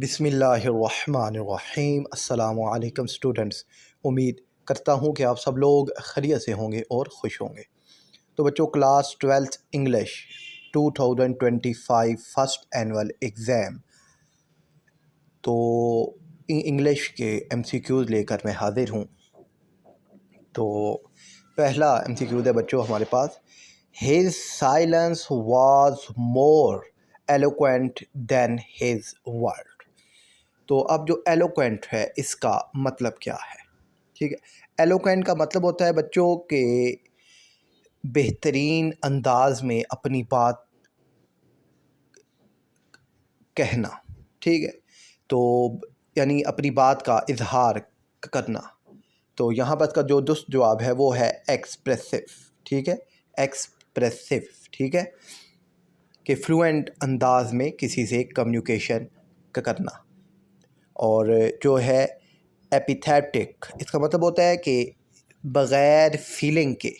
बिस्मिल्लाहिर्रहमानिर्रहीम। अस्सलामु अलैकुम स्टूडेंट्स। उम्मीद करता हूँ कि आप सब लोग खैरियत से होंगे और खुश होंगे। तो बच्चों, class 12th English 2025 first annual exam, तो इंग्लिश के MCQs लेकर मैं हाज़िर हूँ। तो पहला MCQ है बच्चों हमारे पास, his silence was more eloquent than his word. तो अब जो एलोक्वेंट है इसका मतलब क्या है? ठीक है, एलोक्वेंट का मतलब होता है बच्चों के बेहतरीन अंदाज में अपनी बात कहना। ठीक है, तो यानी अपनी बात का इजहार करना। तो यहाँ पर इसका जो दुरुस्त जवाब है वो है एक्सप्रेसिव। ठीक है, एक्सप्रेसिव। ठीक है, कि फ्लुएंट अंदाज में किसी से कम्युनिकेशन करना। और जो है एपिथेटिक, इसका मतलब होता है कि बग़ैर फीलिंग के।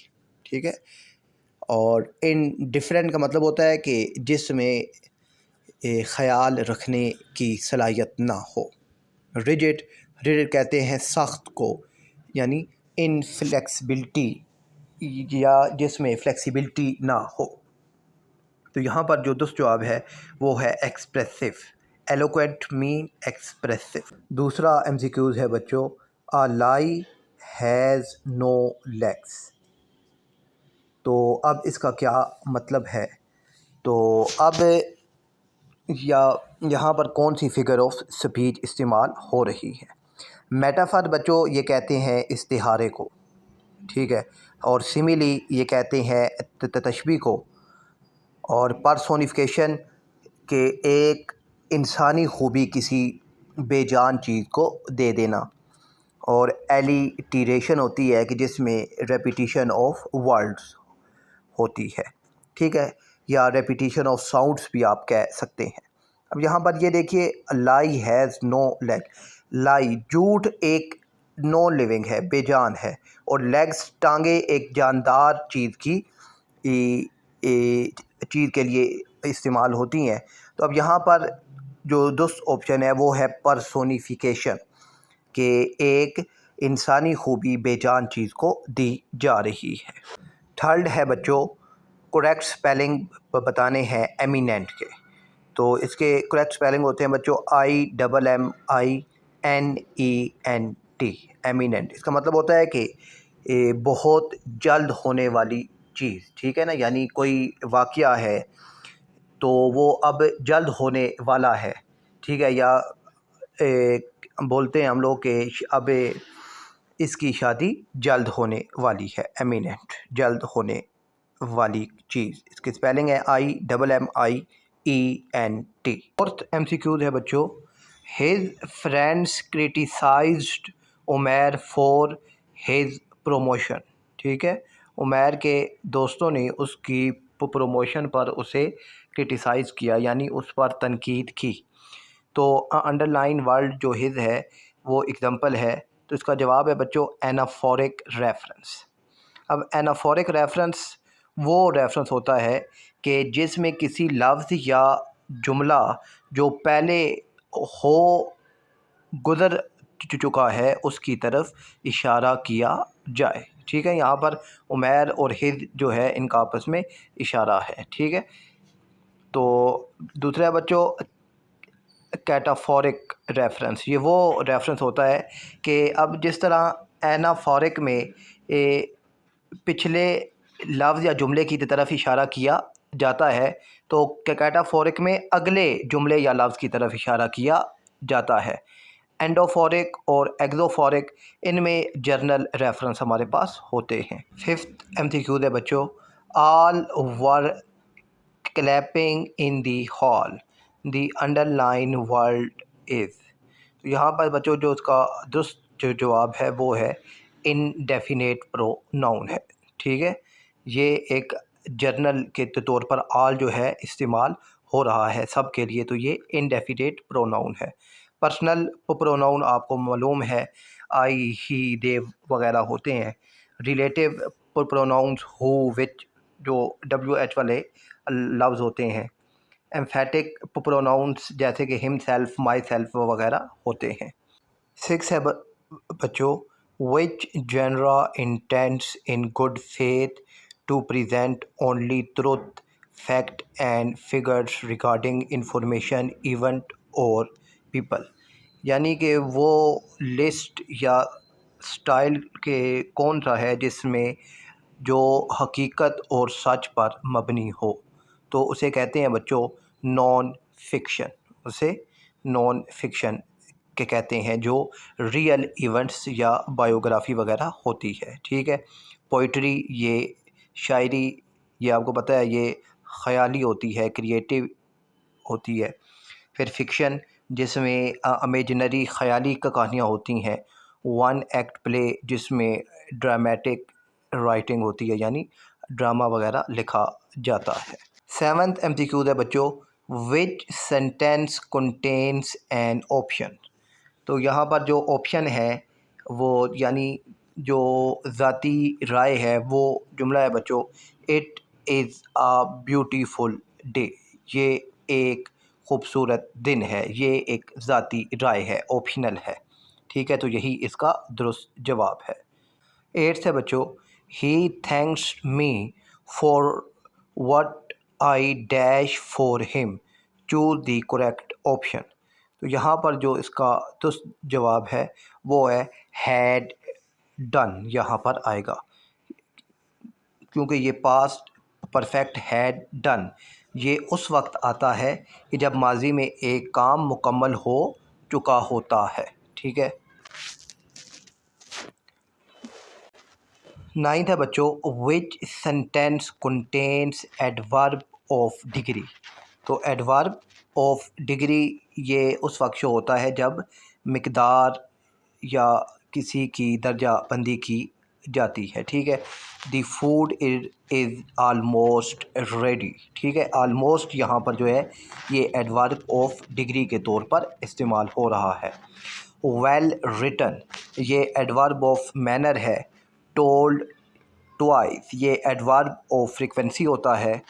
ठीक है, और इनडिफरेंट का मतलब होता है कि जिसमें ख़याल रखने की सलाहियत ना हो। रिजिड, रिजिड कहते हैं सख्त को, यानी इनफ्लेक्सिबिलिटी, या जिसमें फ्लेक्सिबिलिटी ना हो। तो यहाँ पर जो दुरुस्त जवाब है वो है एक्सप्रेसिव। Eloquent mean expressive. दूसरा MCQs है बच्चों, अ लाई हैज़ नो लेग्स। तो अब इसका क्या मतलब है? तो अब यहाँ पर कौन सी फिगर ऑफ स्पीच इस्तेमाल हो रही है? मेटाफर बच्चों ये कहते हैं इस्तिहारे को। ठीक है, और सिमिली ये कहते हैं तशबीह को। और पर्सोनिफिकेशन के एक इंसानी खूबी किसी बेजान चीज़ को दे देना। और एलिटरेशन होती है कि जिसमें रेपिटिशन ऑफ वर्ड्स होती है। ठीक है, या रेपिटिशन ऑफ साउंड्स भी आप कह सकते हैं। अब यहाँ पर ये देखिए, लाई हैज़ नो लेग। लाई झूठ एक नो लिविंग है, बेजान है, और लेग्स टांगे एक जानदार चीज़ की चीज़ के लिए इस्तेमाल होती हैं। तो अब यहाँ पर जो दुरुस्त ऑप्शन है वो है पर्सोनिफिकेशन, के एक इंसानी खूबी बेजान चीज़ को दी जा रही है। थर्ड है बच्चों, करेक्ट स्पेलिंग बताने हैं एमिनेंट के। तो इसके करेक्ट स्पेलिंग होते हैं बच्चों IMMINENT, एमिनेंट। इसका मतलब होता है कि बहुत जल्द होने वाली चीज़। ठीक है ना, यानी कोई वाक़या है तो वो अब जल्द होने वाला है। ठीक है, या बोलते हैं हम लोग कि अब इसकी शादी जल्द होने वाली है। एमिनेंट, जल्द होने वाली चीज़। इसकी स्पेलिंग है IMMIENT। फोर्थ MCQ है बच्चों, his friends criticised Umair for his promotion. ठीक है, उमैर के दोस्तों ने उसकी प्रमोशन पर उसे क्रिटिसाइज़ किया, यानी उस पर तनकीद की। तो अंडरलाइन वर्ड जो हिज है वो एग्जाम्पल है। तो इसका जवाब है बच्चों एनाफोरिक रेफरेंस। अब एनाफोरिक रेफरेंस वो रेफरेंस होता है कि जिसमें किसी लफ्ज़ या जुमला जो पहले हो गुज़र चुका है उसकी तरफ इशारा किया जाए। ठीक है, यहाँ पर उमैर और हिज जो है इनका आपस में इशारा है। ठीक है, तो दूसरा बच्चों कैटाफोरिक रेफरेंस। ये वो रेफरेंस होता है कि अब जिस तरह एनाफोरिक में पिछले लफ्ज़ या जुमले की तरफ इशारा किया जाता है, तो कैटाफोरिक में अगले जुमले या लफ्ज़ की तरफ इशारा किया जाता है। एंडोफोरिक और एक्सोफोरिक, इनमें जर्नल रेफरेंस हमारे पास होते हैं। फिफ्थ MCQ है बच्चों, all were clapping in the hall, the underline word is. तो यहाँ पर बच्चों जो उसका दुरुस्त जो जवाब है वो है इनडेफिनेट प्रोनाउन है। ठीक है, ये एक जर्नल के तौर पर आल जो है इस्तेमाल हो रहा है सब के लिए, तो ये इनडेफिनेट प्रोनाउन है। पर्सनल प्रोनाउन आपको मालूम है आई, ही, दे वगैरह होते हैं। रिलेटिव प्रोनाउंस हु, विच, जो WH वाले लफ्ज़ होते हैं। एम्फेटिक प्रोनाउंस जैसे कि हिम सेल्फ, माई सेल्फ वगैरह होते हैं। 6 है बच्चों, which genre intends in good faith to present only truth, fact and figures regarding information, event और पीपल। यानी कि वो लिस्ट या स्टाइल के कौन सा है जिसमें जो हकीकत और सच पर मबनी हो, तो उसे कहते हैं बच्चों नॉन फिक्शन। उसे नॉन फिक्शन के कहते हैं जो रियल इवेंट्स या बायोग्राफी वगैरह होती है। ठीक है। पोइट्री, ये शायरी, ये आपको पता है ये ख़याली होती है, क्रिएटिव होती है। फिर फिक्शन जिसमें इमेजिनरी ख़याली कहानियाँ होती हैं। वन एक्ट प्ले जिसमें ड्रामेटिक राइटिंग होती है, यानी ड्रामा वगैरह लिखा जाता है। 7th MCQ है बच्चों, विच सेंटेंस कंटेन्स एन ऑप्शन। तो यहाँ पर जो ऑप्शन है वो यानी जो ज़ाती राय है, वो जुमला है बच्चों, it is a beautiful day. ये एक खूबसूरत दिन है, ये एक ज़ाती राय है, ऑप्शनल है। ठीक है, तो यही इसका दुरुस्त जवाब है। 8th है बच्चों, he thanks me for what I dash for him, choose the correct option. तो यहाँ पर जो इसका दुरुस्त जवाब है वो है हैड डन, यहाँ पर आएगा, क्योंकि ये पास्ट परफेक्ट हैड डन ये उस वक्त आता है कि जब माजी में एक काम मुकम्मल हो चुका होता है। ठीक है। 9th है बच्चों, विच sentence contains adverb of degree. तो एडवर्ब ऑफ डिग्री ये उस वक्त शो होता है जब मिकदार या किसी की दर्जा बंदी की जाती है। ठीक है। The food is almost ready. ठीक है, आलमोस्ट यहाँ पर जो है ये एडवर्ब ऑफ डिग्री के तौर पर इस्तेमाल हो रहा है। वेल रिटन ये एडवर्ब ऑफ मैनर है। टोल्ड ट्वाइस ये एडवर्ब ऑफ फ्रीक्वेंसी होता है।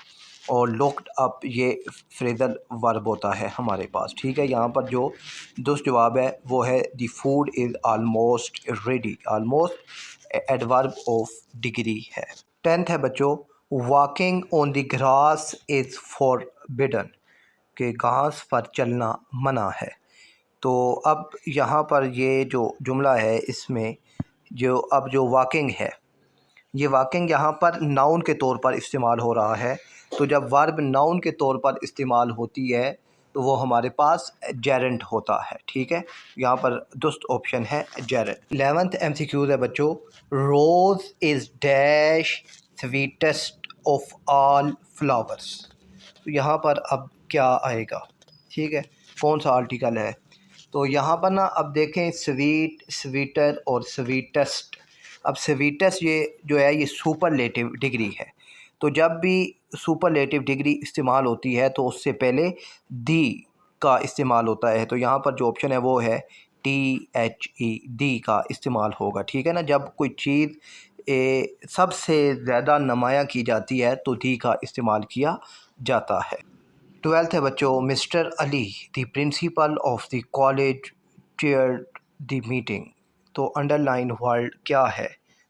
और लुक्ड अप ये फ्रेजल वर्ब होता है हमारे पास। ठीक है, यहाँ पर जो दुरुस्त जवाब है वो है the food is almost ready. Almost adverb of degree है। 10th है बच्चों, walking on the grass is forbidden, के घास पर चलना मना है। तो अब यहाँ पर ये जो जुमला है इसमें जो वॉकिंग है, ये वॉकिंग यहाँ पर नाउन के तौर पर इस्तेमाल हो रहा है। तो जब वर्ब नाउन के तौर पर इस्तेमाल होती है तो वो हमारे पास जेरेंट होता है। ठीक है, यहाँ पर दुरुस्त ऑप्शन है जेरेंट। 11th MCQ है बच्चों, rose is dash sweetest of all flowers. तो यहाँ पर अब क्या आएगा, ठीक है, कौन सा आर्टिकल है। तो यहाँ पर ना अब देखें स्वीट, स्वीटर और स्वीटेस्ट। अब स्वीटेस्ट ये जो है ये सुपरलेटिव डिग्री है। तो जब भी सुपरलेटिव डिग्री इस्तेमाल होती है तो उससे पहले दी का इस्तेमाल होता है। तो यहाँ पर जो ऑप्शन है वो है THE, दी का इस्तेमाल होगा। ठीक है ना, जब कोई चीज़ सबसे ज़्यादा नुमायाँ की जाती है तो दी का इस्तेमाल किया जाता है। 12th है बच्चों, mister Ali the principle of the college chair the meeting. तो अंडरलाइन वर्ड क्या है।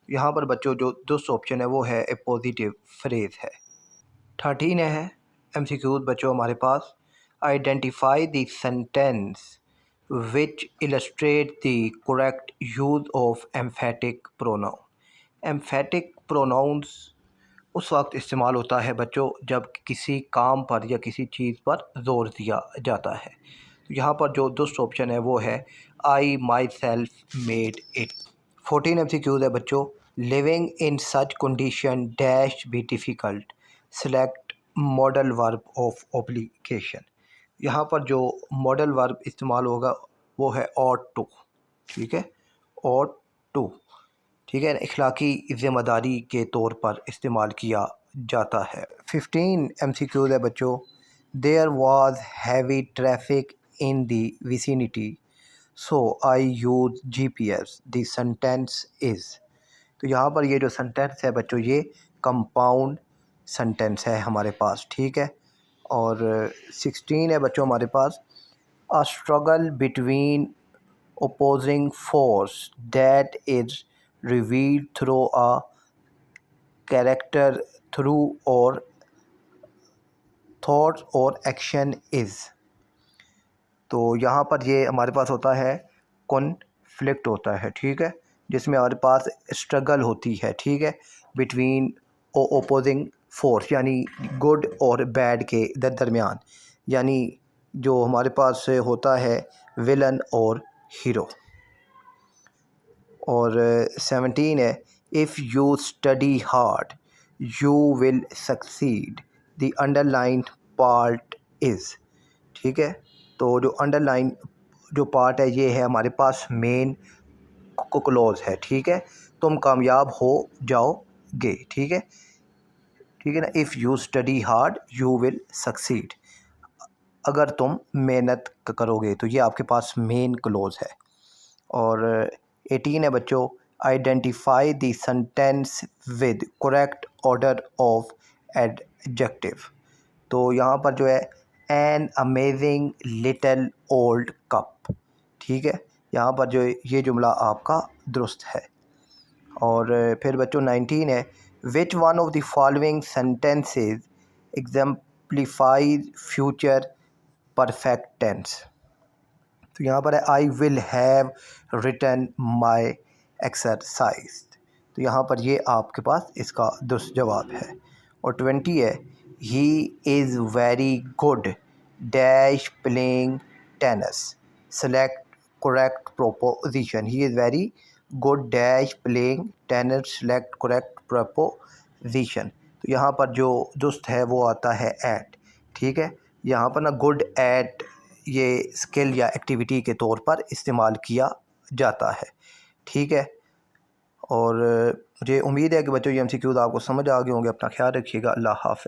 यहाँ पर बच्चों जो दूसरा ऑप्शन है वो है ए पॉजिटिव फ्रेज है। 13 है MCQ बच्चों हमारे पास, identify the sentence which illustrate the correct use of emphatic pronoun. Emphatic pronouns उस वक्त इस्तेमाल होता है बच्चों जब किसी काम पर या किसी चीज़ पर ज़ोर दिया जाता है। तो यहाँ पर जो दुरुस्त ऑप्शन है वो है I myself made it. 14 MCQ है बच्चों, living in such condition dash be difficult, select modal verb of obligation. यहाँ पर जो मॉडल वर्ब इस्तेमाल होगा वो है ऑट टू। ठीक है, ऑट टू, ठीक है, इखलाकी ज़िम्मेदारी के तौर पर इस्तेमाल किया जाता है। 15 MCQ है बच्चों, there was heavy traffic in the vicinity so I use GPS, the sentence is. तो यहाँ पर ये जो सेंटेंस है बच्चों ये कंपाउंड सेंटेंस है हमारे पास। ठीक है, और 16 है बच्चों हमारे पास, a struggle between opposing force that is revealed through a character through or thoughts or action is। तो यहाँ पर ये हमारे पास होता है कॉन्फ्लिक्ट होता है, ठीक है, जिसमें हमारे पास स्ट्रगल होती है, ठीक है, बिटवीन ओपोजिंग फोर्स यानी गुड और बैड के दरमियान, यानी जो हमारे पास होता है विलन और हीरो। और 17 है, if you study hard you will succeed the underline part is. ठीक है, तो जो अंडरलाइन जो पार्ट है ये है हमारे पास मेन क्लोज है, ठीक है, तुम कामयाब हो जाओगे, ठीक है, ठीक है ना। If you study hard you will succeed, अगर तुम मेहनत करोगे तो ये आपके पास मेन क्लोज है। और 18 है बच्चों, identify the sentence with correct order of adjective. तो यहाँ पर जो है an amazing little old cup, ठीक है, यहाँ पर जो ये जुमला आपका दुरुस्त है। और फिर बच्चों 19 है, which one of the following sentences exemplifies future perfect tense. तो यहाँ पर है I will have written my exercise, तो यहाँ पर ये आपके पास इसका दुरुस्त जवाब है। और 20 है, he is very good dash playing tennis, select correct proposition. He is very good dash playing tennis, select correct proposition. तो यहाँ पर जो दुरुस्त है वो आता है एट, ठीक है, यहाँ पर ना गुड एट ये स्किल या एक्टिविटी के तौर पर इस्तेमाल किया जाता है, ठीक है। और मुझे उम्मीद है कि बच्चों ये MCQs आपको समझ आ गए होंगे। अपना ख्याल रखिएगा। अल्लाह हाफ़िज़।